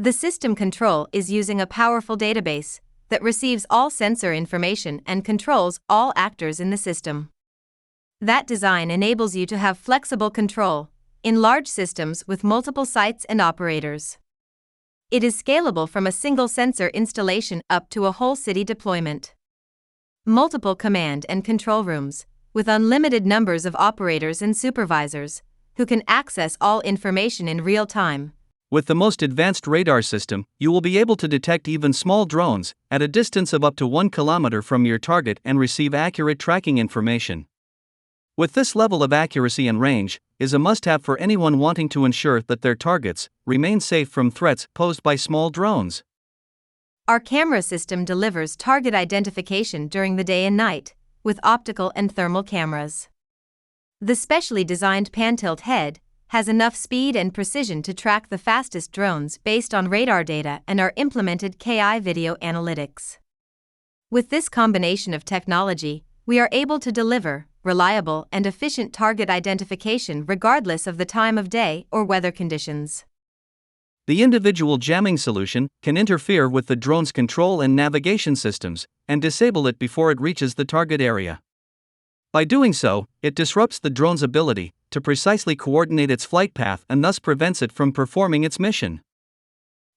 The system control is using a powerful database that receives all sensor information and controls all actors in the system. That design enables you to have flexible control in large systems with multiple sites and operators. It is scalable from a single sensor installation up to a whole city deployment. Multiple command and control rooms, with unlimited numbers of operators and supervisors, who can access all information in real time. With the most advanced radar system, you will be able to detect even small drones at a distance of up to 1 kilometer from your target and receive accurate tracking information. With this level of accuracy and range, is a must-have for anyone wanting to ensure that their targets remain safe from threats posed by small drones. Our camera system delivers target identification during the day and night, with optical and thermal cameras. The specially designed pan-tilt head has enough speed and precision to track the fastest drones based on radar data and our implemented KI video analytics. With this combination of technology, we are able to deliver reliable and efficient target identification regardless of the time of day or weather conditions. The individual jamming solution can interfere with the drone's control and navigation systems and disable it before it reaches the target area. By doing so, it disrupts the drone's ability to precisely coordinate its flight path and thus prevents it from performing its mission.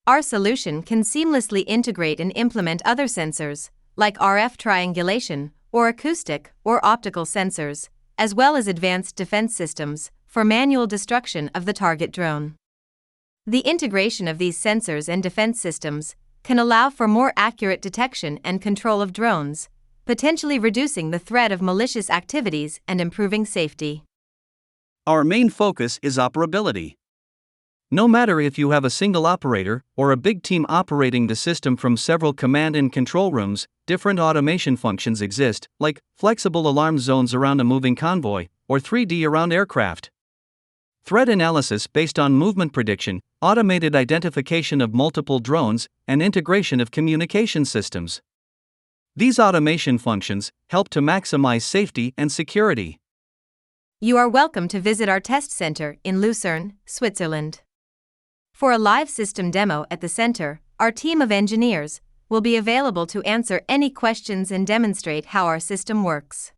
Our solution can seamlessly integrate and implement other sensors, like RF triangulation, or acoustic or optical sensors, as well as advanced defense systems, for manual destruction of the target drone. The integration of these sensors and defense systems can allow for more accurate detection and control of drones, potentially reducing the threat of malicious activities and improving safety. Our main focus is operability. No matter if you have a single operator or a big team operating the system from several command and control rooms, different automation functions exist, like flexible alarm zones around a moving convoy or 3D around aircraft. Threat analysis based on movement prediction, automated identification of multiple drones, and integration of communication systems. These automation functions help to maximize safety and security. You are welcome to visit our test center in Lucerne, Switzerland. For a live system demo at the center, our team of engineers will be available to answer any questions and demonstrate how our system works.